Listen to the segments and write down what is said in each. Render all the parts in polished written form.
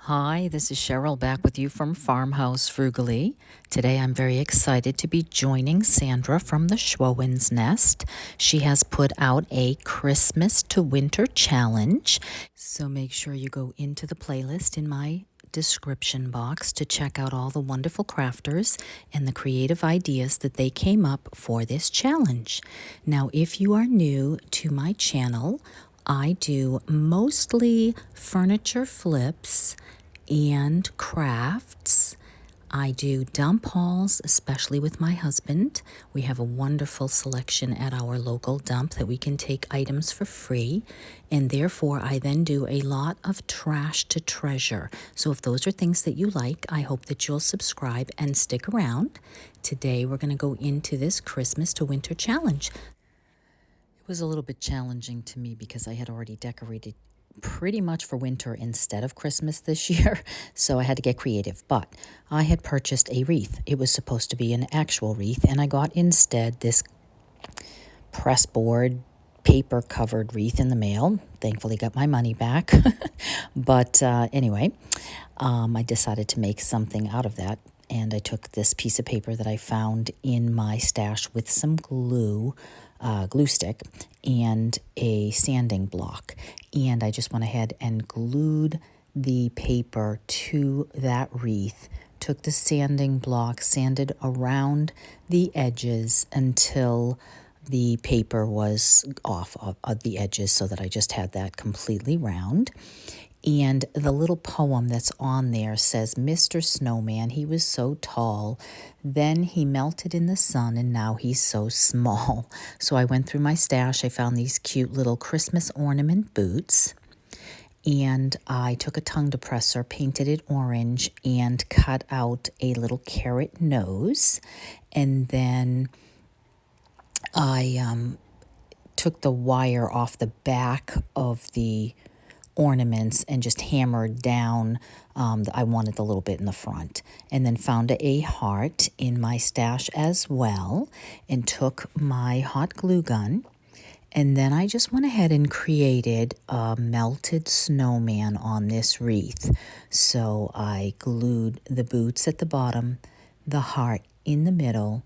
Hi, this is Cheryl back with you from Farmhouse Frugally. Today I'm very excited to be joining Sandra from the Schwowins Nest. She has put out a Christmas to Winter challenge, so make sure you go into the playlist in my description box to check out all the wonderful crafters and the creative ideas that they came up for this challenge. Now, if you are new to my channel, I do mostly furniture flips and crafts. I do dump hauls, especially with my husband. We have a wonderful selection at our local dump that we can take items for free, and therefore I then do a lot of trash to treasure. So if those are things that you like, I hope that you'll subscribe and stick around. Today we're going to go into this Christmas to Winter challenge. It was a little bit challenging to me because I had already decorated pretty much for winter instead of Christmas this year, so I had to get creative. But I had purchased a wreath. It was supposed to be an actual wreath, and I got instead this pressboard paper covered wreath in the mail. Thankfully got my money back. But anyway, I decided to make something out of that, and I took this piece of paper that I found in my stash with some glue stick and a sanding block, and I just went ahead and glued the paper to that wreath, took the sanding block, sanded around the edges until the paper was off of the edges so that I just had that completely round. And the little poem that's on there says, "Mr. Snowman, he was so tall, then he melted in the sun, and now he's so small." So I went through my stash. I found these cute little Christmas ornament boots, and I took a tongue depressor, painted it orange, and cut out a little carrot nose. And then I took the wire off the back of the ornaments and just hammered down. I wanted a little bit in the front, and then found a heart in my stash as well, and took my hot glue gun, and then I just went ahead and created a melted snowman on this wreath. So I glued the boots at the bottom, the heart in the middle,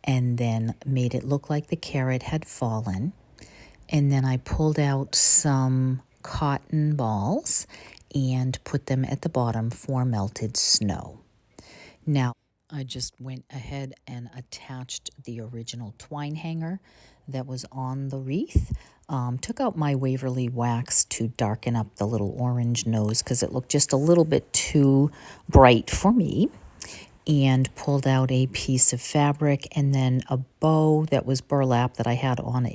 and then made it look like the carrot had fallen. And then I pulled out some cotton balls and put them at the bottom for melted snow. Now, I just went ahead and attached the original twine hanger that was on the wreath. Took out my Waverly wax to darken up the little orange nose because it looked just a little bit too bright for me, and pulled out a piece of fabric and then a bow that was burlap that I had on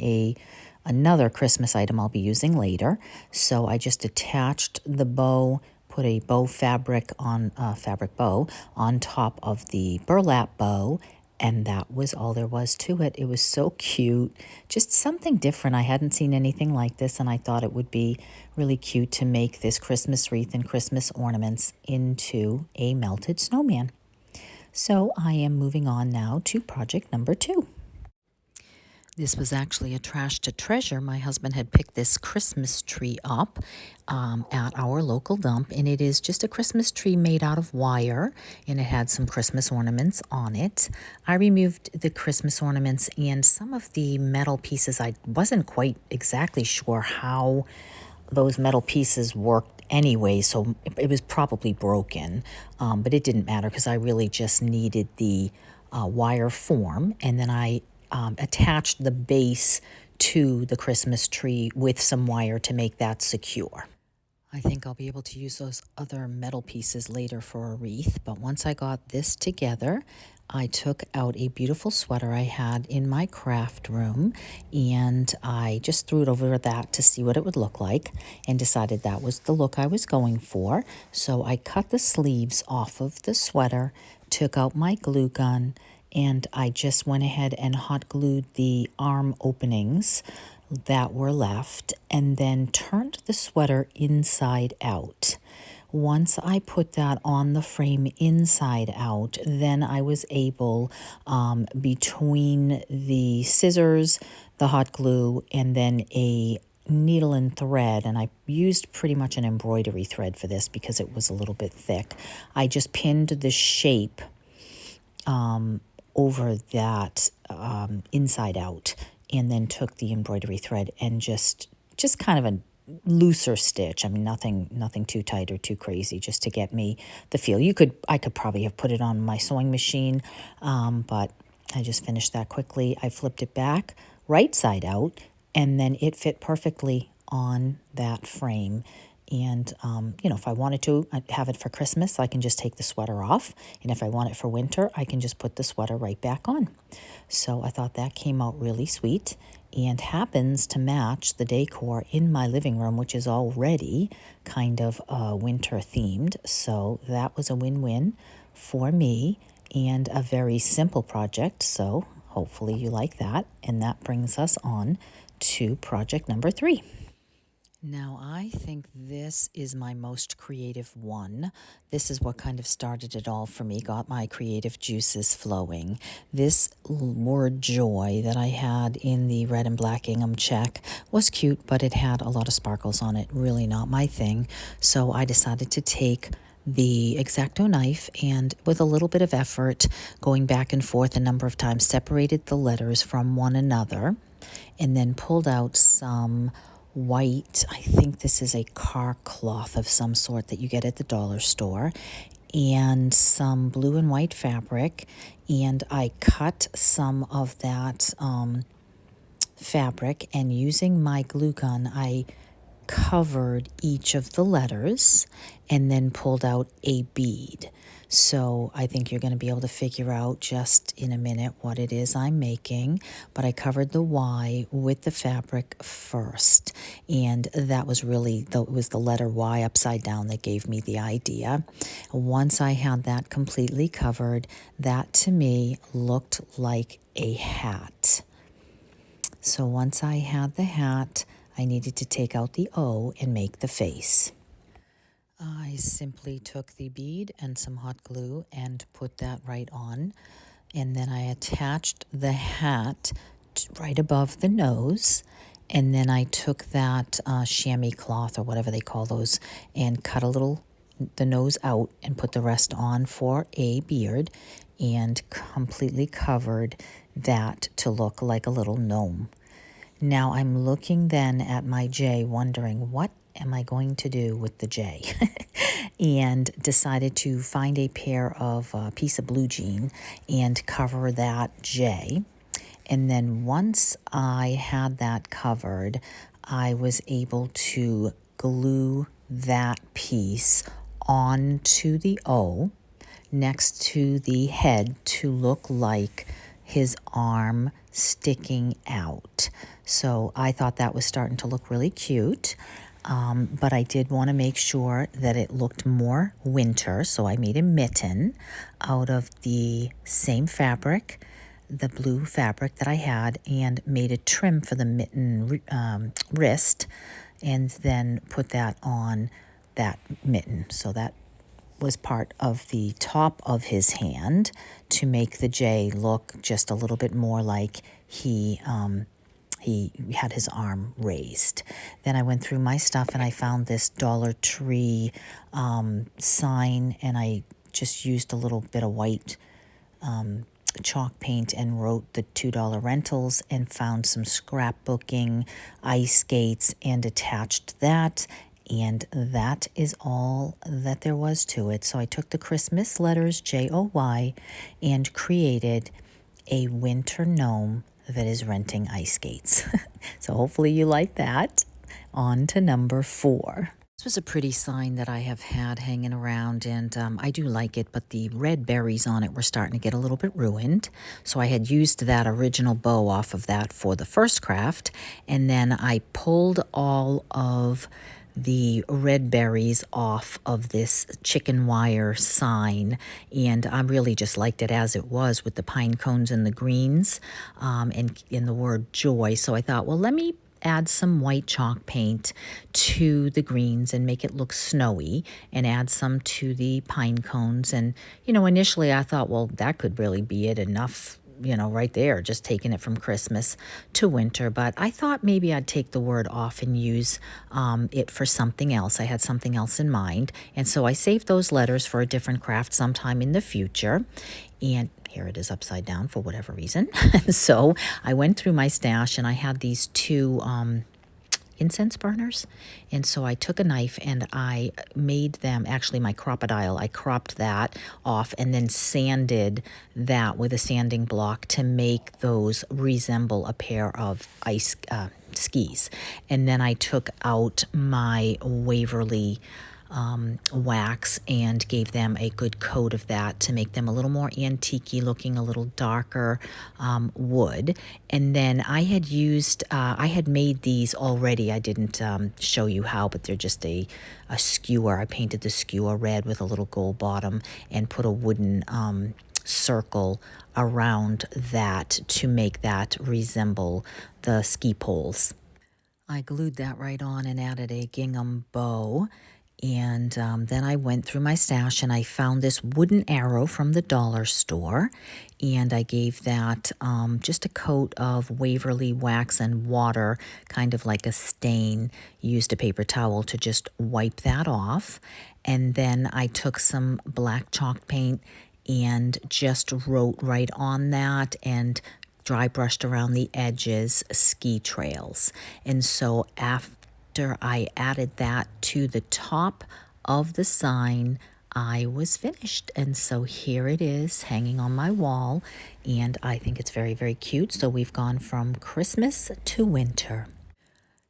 another Christmas item I'll be using later. So I just attached the bow, put a bow fabric on fabric bow on top of the burlap bow, and that was all there was to it. It was so cute, just something different. I hadn't seen anything like this, and I thought it would be really cute to make this Christmas wreath and Christmas ornaments into a melted snowman. So I am moving on now to project number 2. This was actually a trash to treasure. My husband had picked this Christmas tree up at our local dump, and it is just a Christmas tree made out of wire, and it had some Christmas ornaments on it. I removed the Christmas ornaments and some of the metal pieces. I wasn't quite exactly sure how those metal pieces worked anyway, so it was probably broken, but it didn't matter because I really just needed the wire form, and then I attached the base to the Christmas tree with some wire to make that secure. I think I'll be able to use those other metal pieces later for a wreath, but once I got this together, I took out a beautiful sweater I had in my craft room, and I just threw it over that to see what it would look like, and decided that was the look I was going for. So I cut the sleeves off of the sweater, took out my glue gun, and I just went ahead and hot glued the arm openings that were left, and then turned the sweater inside out. Once I put that on the frame inside out, then I was able, between the scissors, the hot glue, and then a needle and thread, and I used pretty much an embroidery thread for this because it was a little bit thick. I just pinned the shape over that inside out, and then took the embroidery thread and just kind of a looser stitch. I mean, nothing too tight or too crazy, just to get me the feel. I could probably have put it on my sewing machine, but I just finished that quickly. I flipped it back right side out, and then it fit perfectly on that frame. And, if I wanted to have it for Christmas, I can just take the sweater off. And if I want it for winter, I can just put the sweater right back on. So I thought that came out really sweet and happens to match the decor in my living room, which is already kind of winter themed. So that was a win-win for me and a very simple project. So hopefully you like that. And that brings us on to project number 3. Now, I think this is my most creative one. This is what kind of started it all for me, got my creative juices flowing. This word joy that I had in the red and black gingham check was cute, but it had a lot of sparkles on it. Really not my thing. So I decided to take the X-Acto knife and, with a little bit of effort, going back and forth a number of times, separated the letters from one another and then pulled out some white, I think this is a car cloth of some sort that you get at the dollar store, and some blue and white fabric, and I cut some of that fabric, and using my glue gun, I covered each of the letters and then pulled out a bead. So I think you're going to be able to figure out just in a minute what it is I'm making, but I covered the Y with the fabric first, and that was really it was the letter Y upside down that gave me the idea. Once I had that completely covered, that to me looked like a hat. So once I had the hat, I needed to take out the O and make the face. I simply took the bead and some hot glue and put that right on. And then I attached the hat right above the nose. And then I took that chamois cloth or whatever they call those and cut the nose out and put the rest on for a beard and completely covered that to look like a little gnome. Now I'm looking then at my J, wondering what am I going to do with the J? And decided to find a piece of blue jean and cover that J. And then once I had that covered, I was able to glue that piece onto the O next to the head to look like his arm sticking out. So I thought that was starting to look really cute. But I did want to make sure that it looked more winter, so I made a mitten out of the same fabric, the blue fabric that I had, and made a trim for the mitten wrist, and then put that on that mitten. So that was part of the top of his hand to make the J look just a little bit more like he had his arm raised. Then I went through my stuff and I found this Dollar Tree sign, and I just used a little bit of white chalk paint and wrote the $2 rentals and found some scrapbooking, ice skates, and attached that. And that is all that there was to it. So I took the Christmas letters, J-O-Y, and created a winter gnome that is renting ice skates. So hopefully you like that. On to number 4. This was a pretty sign that I have had hanging around, and I do like it, but the red berries on it were starting to get a little bit ruined. So I had used that original bow off of that for the first craft, and then I pulled all of the red berries off of this chicken wire sign, and I really just liked it as it was with the pine cones and the greens and in the word joy. So I thought, well, let me add some white chalk paint to the greens and make it look snowy, and add some to the pine cones. And initially I thought, well, that could really be it, enough right there, just taking it from Christmas to winter. But I thought maybe I'd take the word off and use it for something else. I had something else in mind. And so I saved those letters for a different craft sometime in the future. And here it is upside down for whatever reason. So I went through my stash and I had these two incense burners. And so I took a knife and I made them, actually my crocodile, I cropped that off and then sanded that with a sanding block to make those resemble a pair of ice skis. And then I took out my Waverly wax and gave them a good coat of that to make them a little more antique-y looking, a little darker wood. And then I had made these already. I didn't show you how, but they're just a skewer. I painted the skewer red with a little gold bottom and put a wooden circle around that to make that resemble the ski poles. I glued that right on and added a gingham bow. And then I went through my stash and I found this wooden arrow from the dollar store. And I gave that just a coat of Waverly wax and water, kind of like a stain. Used a paper towel to just wipe that off. And then I took some black chalk paint and just wrote right on that and dry brushed around the edges ski trails. And so after I added that to the top of the sign, I was finished. And so here it is hanging on my wall. And I think it's very, very cute. So we've gone from Christmas to winter.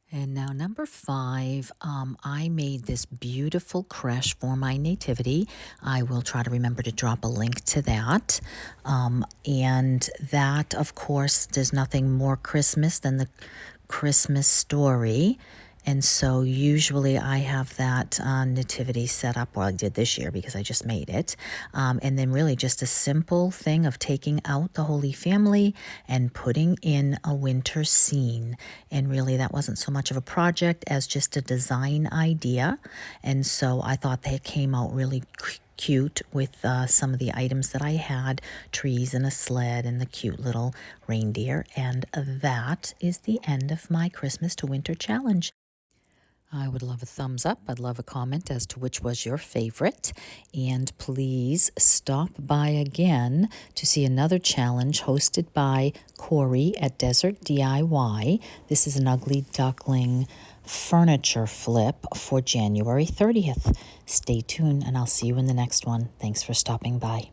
And now number 5, I made this beautiful creche for my nativity. I will try to remember to drop a link to that. And that, of course, there's nothing more Christmas than the Christmas story. And so usually I have that nativity set up, well, I did this year because I just made it. And then really just a simple thing of taking out the Holy Family and putting in a winter scene. And really that wasn't so much of a project as just a design idea. And so I thought they came out really cute with some of the items that I had, trees and a sled and the cute little reindeer. And that is the end of my Christmas to winter challenge. I would love a thumbs up. I'd love a comment as to which was your favorite. And please stop by again to see another challenge hosted by Corey at Desert DIY. This is an ugly duckling furniture flip for January 30th. Stay tuned and I'll see you in the next one. Thanks for stopping by.